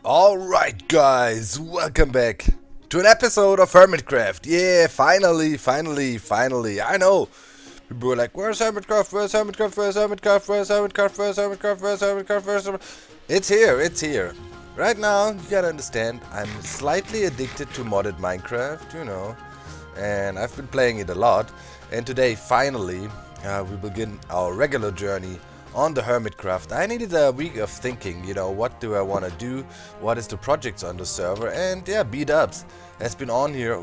Alright guys, welcome back to an episode of Hermitcraft. Yeah, finally. I know. People were like, where's Hermitcraft? Where's Hermitcraft? Where's Hermitcraft? Where's Hermitcraft? Where's Hermitcraft? Where's Hermitcraft? Where's Hermitcraft? It's here. Right now, you gotta understand, I'm slightly addicted to modded Minecraft, and I've been playing it a lot. And today, finally, we begin our regular journey on the Hermitcraft. I needed a week of thinking, what do I want to do, what is the projects on the server, and yeah, B-Dubs has been on here,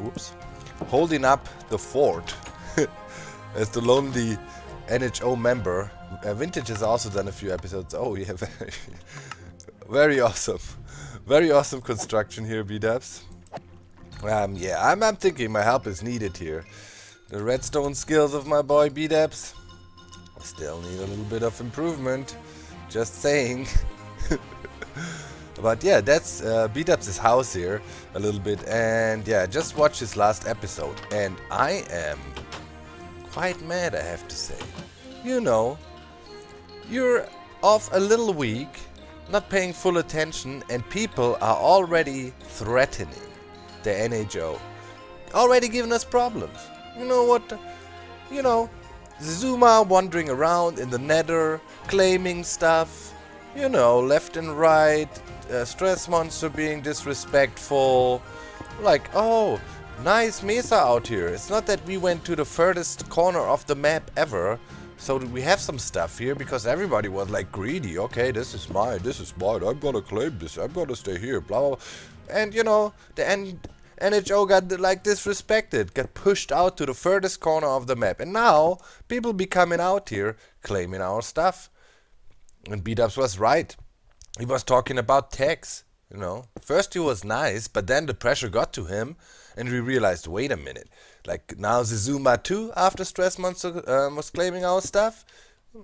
holding up the fort as the lonely NHO member. Vintage has also done a few episodes. Oh yeah, very awesome. Very awesome construction here, B-Dubs. Yeah, I'm thinking my help is needed here. The redstone skills of my boy B-Dubs still need a little bit of improvement. Just saying. But yeah, that's B-Dubs' house here a little bit. And yeah, just watch his last episode. And I am quite mad, I have to say. You're off a little week, not paying full attention, and people are already threatening the NHO. Already giving us problems. You know what? Zuma wandering around in the nether, claiming stuff, left and right, Stress Monster being disrespectful. Like, oh, nice mesa out here. It's not that we went to the furthest corner of the map ever, so we have some stuff here because everybody was like greedy. Okay, this is mine, I'm gonna claim this, I'm gonna stay here, blah blah blah. And the NHO got like disrespected, got pushed out to the furthest corner of the map. And now people be coming out here claiming our stuff. And B-Dubs was right. He was talking about tax. First he was nice, but then the pressure got to him, and we realized, wait a minute, like now Zizuma too, after Stress Monster was claiming our stuff.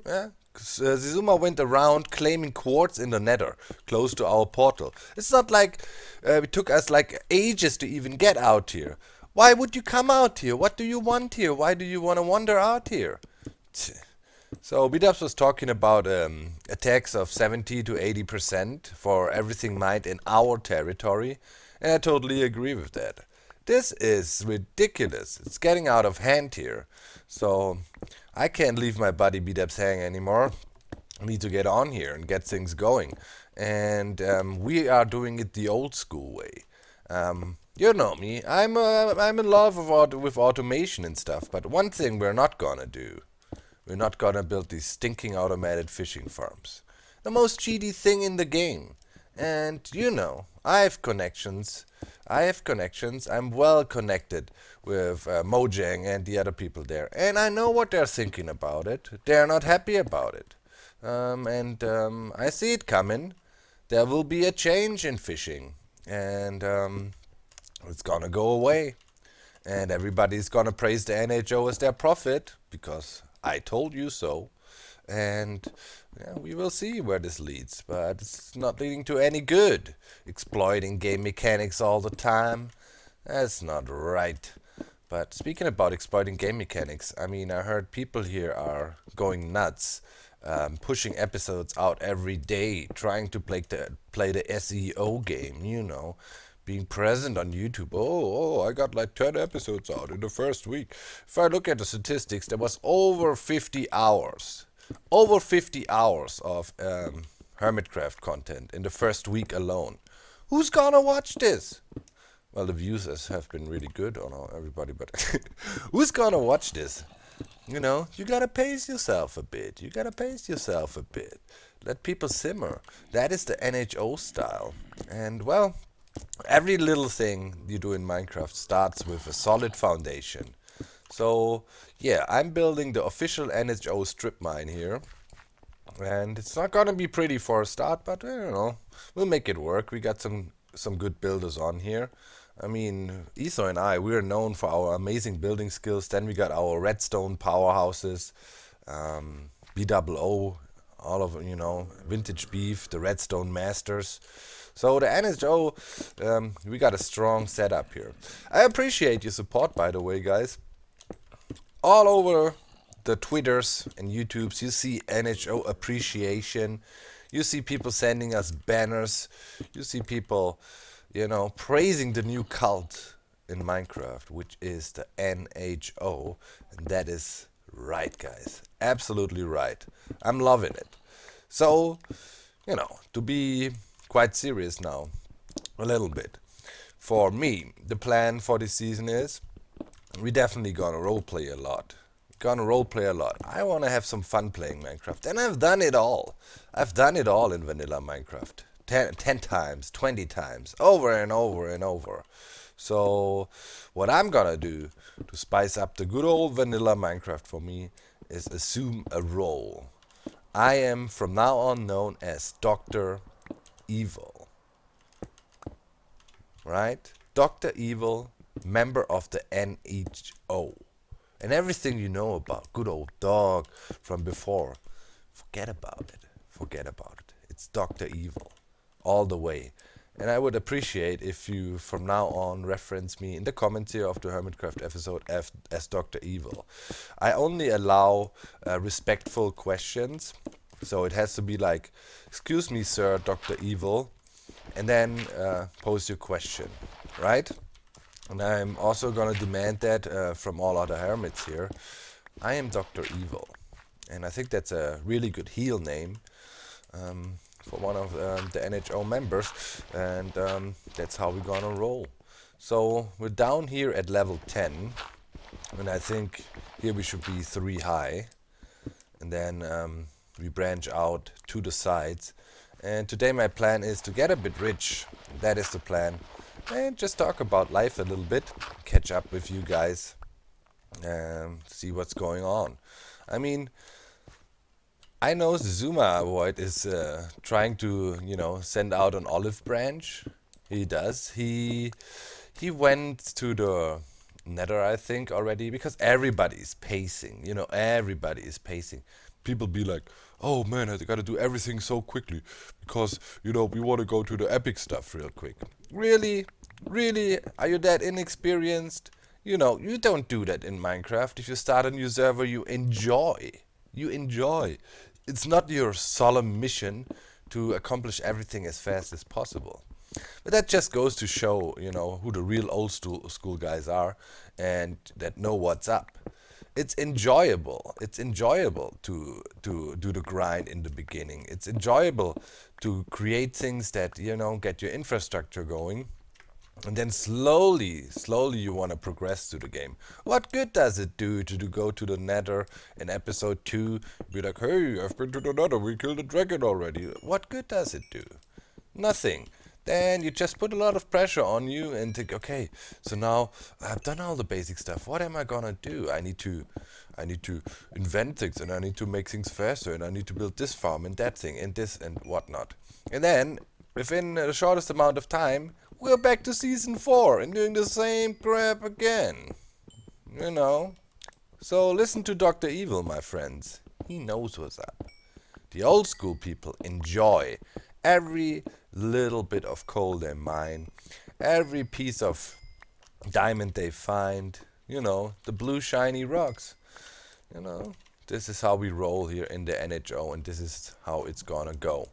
Yeah, Zizuma went around claiming quartz in the nether, close to our portal. It's not like it took us like ages to even get out here. Why would you come out here? What do you want here? Why do you want to wander out here? So B-Dubs was talking about attacks of 70 to 80% for everything mined in our territory, and I totally agree with that. This is ridiculous. It's getting out of hand here. So I can't leave my buddy B-Dubs hang anymore. I need to get on here and get things going. And we are doing it the old school way. You know me. I'm in love with automation and stuff. But one thing we're not gonna do. We're not gonna build these stinking automated fishing farms. The most cheaty thing in the game. And I have connections. I'm well connected with Mojang and the other people there. And I know what they're thinking about it. They're not happy about it. And I see it coming. There will be a change in fishing. And it's gonna go away. And everybody's gonna praise the NHO as their prophet because I told you so. And yeah, we will see where this leads, but it's not leading to any good. Exploiting game mechanics all the time, that's not right. But speaking about exploiting game mechanics, I heard people here are going nuts, pushing episodes out every day, trying to play the SEO game, being present on YouTube. Oh, I got like 10 episodes out in the first week. If I look at the statistics, there was over 50 hours. Over 50 hours of Hermitcraft content in the first week alone. Who's gonna watch this? Well, the views have been really good on everybody, but who's gonna watch this? You gotta pace yourself a bit. Let people simmer. That is the NHO style. And well, every little thing you do in Minecraft starts with a solid foundation. So yeah, I'm building the official NHO strip mine here. And it's not gonna be pretty for a start, but we'll make it work. We got some good builders on here. Etho and I, we're known for our amazing building skills. Then we got our redstone powerhouses, BOO, all of Vintage Beef, the redstone masters. So the NHO, we got a strong setup here. I appreciate your support, by the way, guys. All over the Twitters and YouTubes, you see NHO appreciation. You see people sending us banners. You see people, praising the new cult in Minecraft, which is the NHO. And that is right, guys. Absolutely right. I'm loving it. So, to be quite serious now, a little bit. For me, the plan for this season is we definitely gonna roleplay a lot. I wanna have some fun playing Minecraft. And I've done it all. I've done it all in vanilla Minecraft. 10 times, 20 times, over and over and over. So what I'm gonna do to spice up the good old vanilla Minecraft for me is assume a role. I am from now on known as Dr. Evil. Right? Dr. Evil, member of the NHO. And everything you know about good old dog from before, forget about it. Forget about it. It's Dr. Evil. All the way. And I would appreciate if you from now on reference me in the comments here of the Hermitcraft episode as Dr. Evil. I only allow respectful questions. So it has to be like, excuse me, sir, Dr. Evil. And then pose your question, right? And I'm also gonna demand that from all other hermits here. I am Dr. Evil, and I think that's a really good heel name for one of the NHO members, and that's how we're gonna roll. So we're down here at level 10, and I think here we should be 3 high, and then we branch out to the sides. And today my plan is to get a bit rich. That is the plan. And just talk about life a little bit. Catch up with you guys. See what's going on. I mean, I know the Zuma Void is trying to, send out an olive branch. He does. He went to the Nether, I think, already, because everybody's pacing. Everybody is pacing. People be like, oh man, I gotta do everything so quickly because, we want to go to the epic stuff real quick. Really? Really? Are you that inexperienced? You don't do that in Minecraft. If you start a new server, you enjoy. You enjoy. It's not your solemn mission to accomplish everything as fast as possible. But that just goes to show, who the real old school guys are and that know what's up. It's enjoyable. It's enjoyable to do the grind in the beginning. It's enjoyable to create things that, get your infrastructure going. And then slowly you want to progress to the game. What good does it do to go to the Nether in episode 2? Be like, hey, I've been to the Nether, we killed a dragon already. What good does it do? Nothing. Then you just put a lot of pressure on you and think, okay, so now I've done all the basic stuff. What am I gonna do? I need to invent things, and I need to make things faster, and I need to build this farm and that thing and this and whatnot. And then within the shortest amount of time, we're back to season 4 and doing the same crap again. So listen to Dr. Evil, my friends. He knows what's up. The old school people enjoy every little bit of coal they mine, every piece of diamond they find, the blue shiny rocks. This is how we roll here in the NHO, and this is how it's gonna go.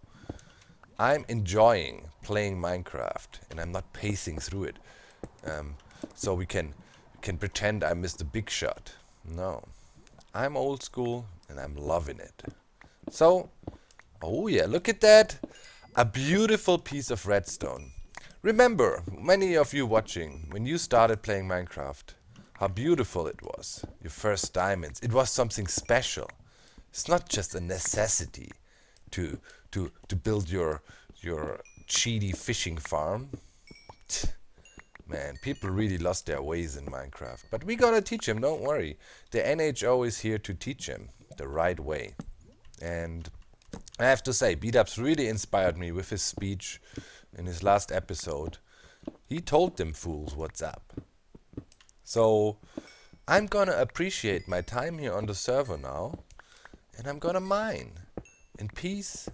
I'm enjoying playing Minecraft, and I'm not pacing through it. So we can pretend I missed a big shot. No. I'm old school, and I'm loving it. So, oh yeah, look at that. A beautiful piece of redstone. Remember, many of you watching, when you started playing Minecraft, how beautiful it was. Your first diamonds. It was something special. It's not just a necessity to build your cheaty fishing farm. Man, people really lost their ways in Minecraft. But we gonna teach them, don't worry. The NHO is here to teach them the right way. And I have to say, B-Dubs really inspired me with his speech in his last episode. He told them fools what's up. So I'm gonna appreciate my time here on the server now, and I'm gonna mine in peace,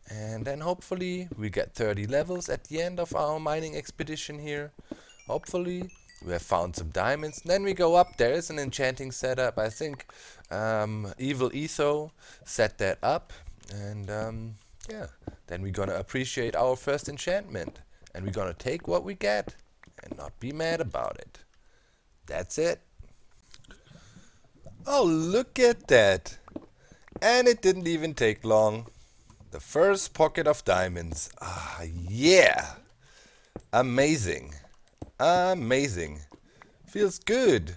and then hopefully we get 30 levels at the end of our mining expedition here. Hopefully we have found some diamonds. Then we go up. There is an enchanting setup. I think Evil Etho set that up. And Yeah, then we're gonna appreciate our first enchantment. And we're gonna take what we get and not be mad about it. That's it. Oh, look at that. And it didn't even take long. The first pocket of diamonds. Ah, yeah. Amazing. Amazing. Feels good.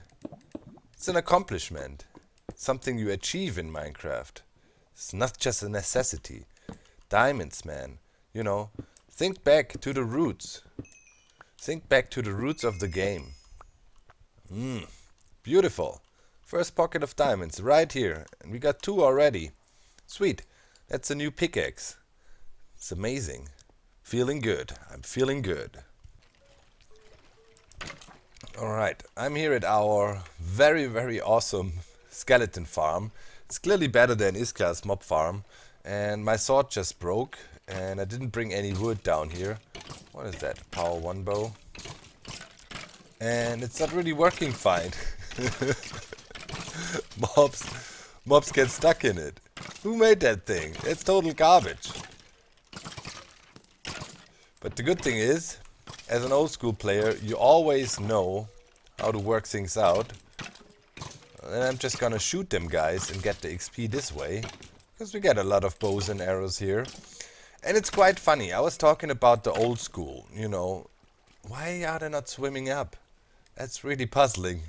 It's an accomplishment. It's something you achieve in Minecraft. It's not just a necessity. Diamonds, man. You know, think back to the roots. Think back to the roots of the game. Beautiful. First pocket of diamonds right here. And we got 2 already. Sweet. That's a new pickaxe. It's amazing. Feeling good. I'm feeling good. Alright, I'm here at our very, very awesome skeleton farm. It's clearly better than Iskar's mob farm. And my sword just broke. And I didn't bring any wood down here. What is that? Power 1 bow. And it's not really working fine. Mobs get stuck in it. Who made that thing? It's total garbage. But the good thing is, as an old school player, you always know how to work things out. And I'm just gonna shoot them guys and get the XP this way. Because we get a lot of bows and arrows here. And it's quite funny. I was talking about the old school, you know. Why are they not swimming up? That's really puzzling.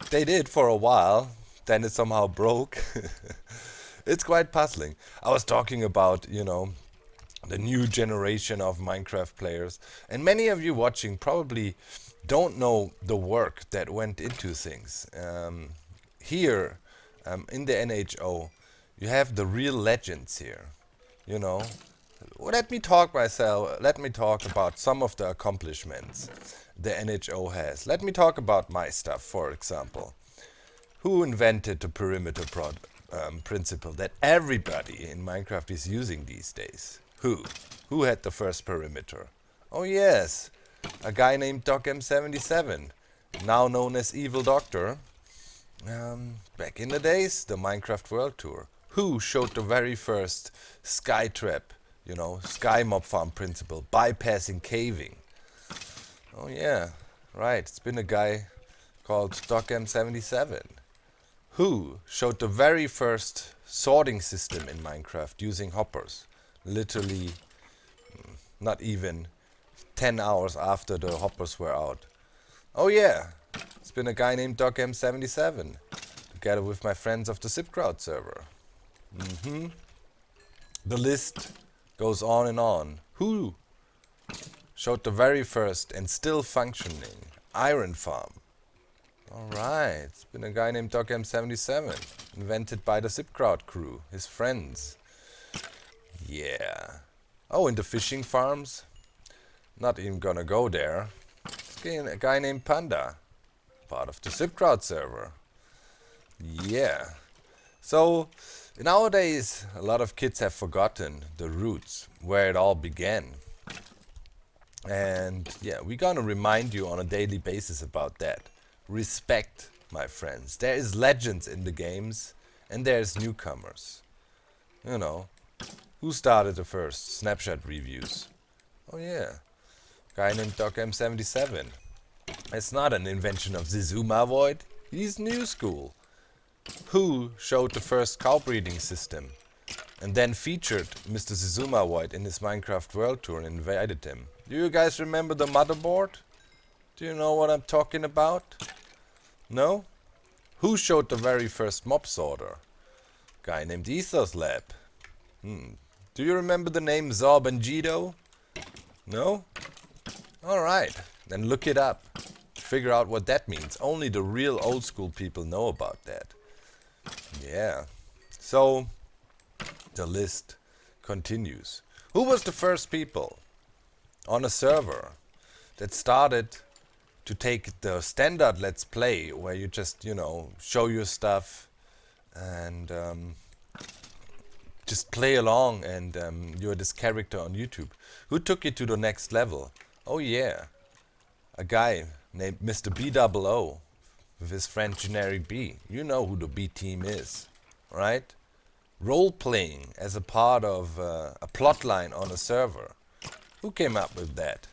They did for a while, then it somehow broke. It's quite puzzling. I was talking about, you know, the new generation of Minecraft players. And many of you watching probably don't know the work that went into things. Here, in the NHO, you have the real legends here, you know. Let me talk about some of the accomplishments the NHO has. Let me talk about my stuff, for example. Who invented the perimeter principle that everybody in Minecraft is using these days? Who? Who had the first perimeter? Oh yes, a guy named DocM77, now known as Evil Doctor. Back in the days, the Minecraft World Tour. Who showed the very first sky trap, you know, sky mob farm principle, bypassing caving? Oh yeah, right, it's been a guy called DocM77. Who showed the very first sorting system in Minecraft using hoppers? Literally, not even 10 hours after the hoppers were out. Oh yeah, it's been a guy named DocM77, together with my friends of the ZipCrowd server. The list goes on and on. Who showed the very first and still functioning iron farm? Alright, it's been a guy named DocM77, invented by the ZipCrowd crew, his friends. Yeah. Oh, and the fishing farms? Not even gonna go there. It's a guy named Panda, part of the ZipCrowd server. Yeah. So, nowadays, a lot of kids have forgotten the roots, where it all began. And yeah, we're gonna remind you on a daily basis about that. Respect, my friends. There is legends in the games, and there's newcomers. You know, who started the first snapshot reviews? Oh yeah, guy named DocM77. It's not an invention of Zizuma Void. He's new school. Who showed the first cow breeding system and then featured Mr. Zizuma Void in his Minecraft World Tour and invited him? Do you guys remember the motherboard? Do you know what I'm talking about? No? Who showed the very first mob sorter? Guy named Ethos Lab. Do you remember the name Zorbangido? No? Alright, then look it up. Figure out what that means. Only the real old school people know about that. Yeah. So, the list continues. Who was the first people on a server that started to take the standard Let's Play, where you just, you know, show your stuff and just play along and you're this character on YouTube? Who took it to the next level? Oh yeah, a guy named Mr. B00 with his friend Generic B. You know who the B team is, right? role-playing as a part of a plotline on a server. Who came up with that?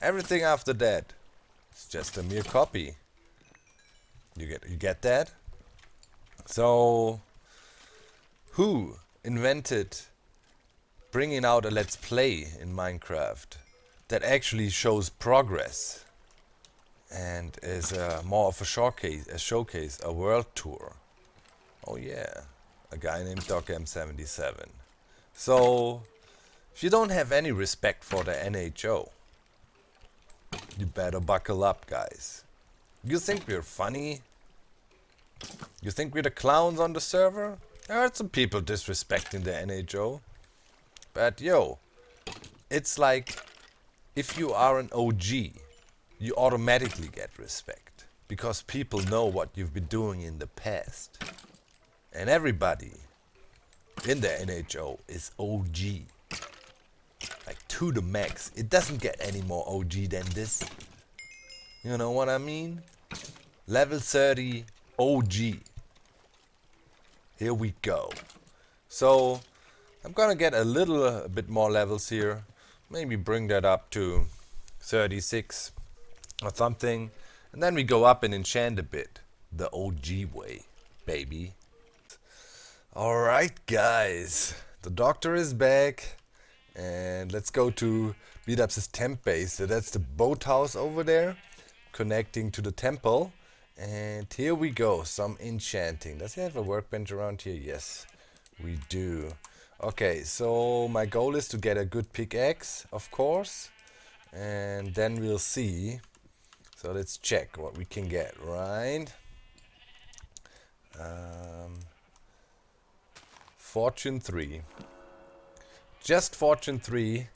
Everything after that is just a mere copy. You get that? So, who invented bringing out a let's play in Minecraft that actually shows progress and is more of a showcase, a world tour? Oh yeah, a guy named DocM77. So, if you don't have any respect for the NHO, you better buckle up, guys. You think we're funny? You think we're the clowns on the server? I heard some people disrespecting the NHO. But yo, it's like if you are an OG, you automatically get respect. Because people know what you've been doing in the past. And everybody in the NHO is OG. Like to the max. It doesn't get any more OG than this. You know what I mean? Level 30 OG. Here we go. So I'm gonna get a bit more levels here. Maybe bring that up to 36 or something. And then we go up and enchant a bit. The OG way, baby. Alright guys. The doctor is back. And let's go to Beat-Ups' temp base. So that's the boathouse over there, connecting to the temple. And here we go, some enchanting. Does he have a workbench around here? Yes, we do. Okay, so my goal is to get a good pickaxe, of course. And then we'll see. So let's check what we can get, right? Fortune 3. Just Fortune 3.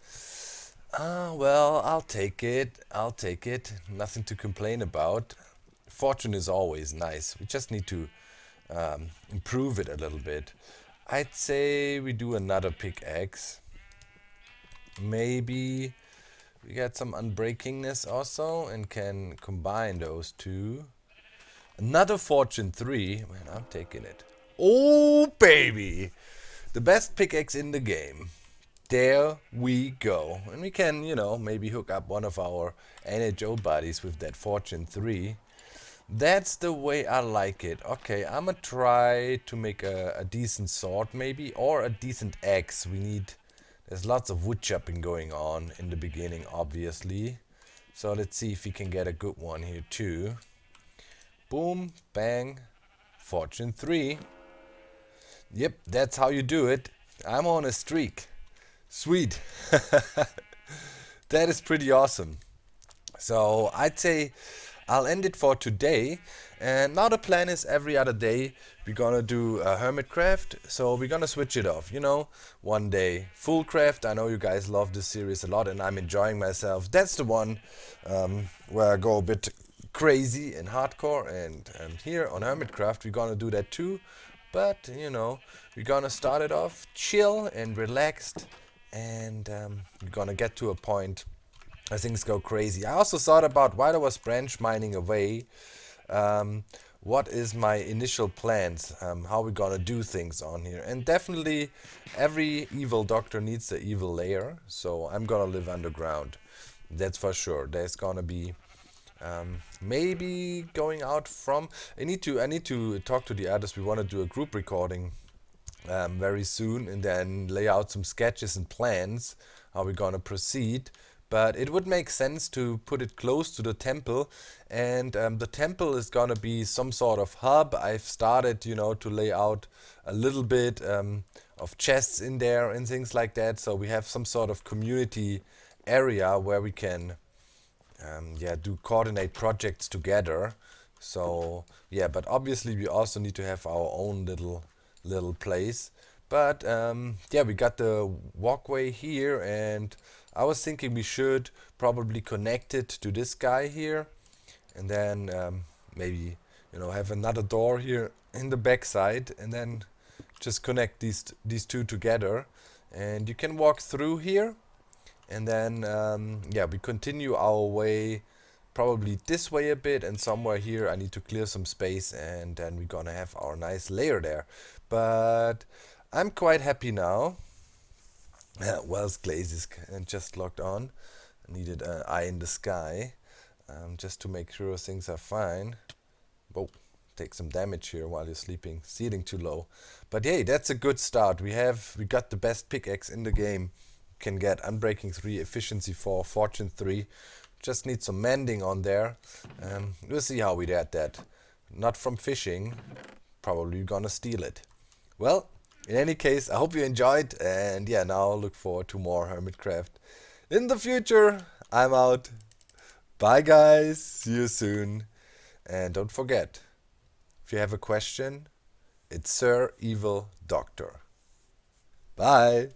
Well, I'll take it. I'll take it. Nothing to complain about. Fortune is always nice. We just need to improve it a little bit. I'd say we do another pickaxe. Maybe we get some unbreakingness also and can combine those two. Another Fortune 3. Man, I'm taking it. Oh, baby! The best pickaxe in the game. There we go. And we can, you know, maybe hook up one of our NHO buddies with that Fortune 3. That's the way I like it. Okay, I'm gonna try to make a decent sword maybe, or a decent axe. There's lots of wood chopping going on in the beginning, obviously. So let's see if we can get a good one here too. Boom, bang, Fortune 3. Yep, that's how you do it. I'm on a streak. Sweet. That is pretty awesome. So I'd say I'll end it for today. And now the plan is every other day we're gonna do a Hermitcraft. So we're gonna switch it off, you know. One day full craft. I know you guys love this series a lot and I'm enjoying myself. That's the one where I go a bit crazy and hardcore. And here on Hermitcraft we're gonna do that too. But, you know, we're gonna start it off chill and relaxed. And we're gonna get to a point where things go crazy. I also thought about, while I was branch mining away, what is my initial plans, how we're gonna do things on here. And definitely every evil doctor needs the evil lair, so I'm gonna live underground. That's for sure. There's gonna be maybe going out from... I need to talk to the others. We want to do a group recording very soon and then lay out some sketches and plans how we're gonna proceed. But it would make sense to put it close to the temple, and the temple is gonna be some sort of hub. I've started, you know, to lay out a little bit of chests in there and things like that, so we have some sort of community area where we can coordinate projects together. So yeah, but obviously we also need to have our own little place. But yeah, we got the walkway here, and I was thinking we should probably connect it to this guy here, and then maybe, you know, have another door here in the backside, and then just connect these two together, and you can walk through here, and then yeah, we continue our way probably this way a bit, and somewhere here I need to clear some space, and then we're gonna have our nice layer there. But I'm quite happy now. Wells Glaze is just logged on. I needed an eye in the sky, just to make sure things are fine. Whoa, take some damage here while you're sleeping. Ceiling too low. But hey, that's a good start. We got the best pickaxe in the game. Can get Unbreaking 3, Efficiency 4, Fortune 3. Just need some mending on there. We'll see how we get that. Not from fishing. Probably gonna steal it. Well, in any case, I hope you enjoyed. And yeah, now look forward to more Hermitcraft in the future. I'm out. Bye guys. See you soon. And don't forget, if you have a question, it's Sir Evil Doctor. Bye.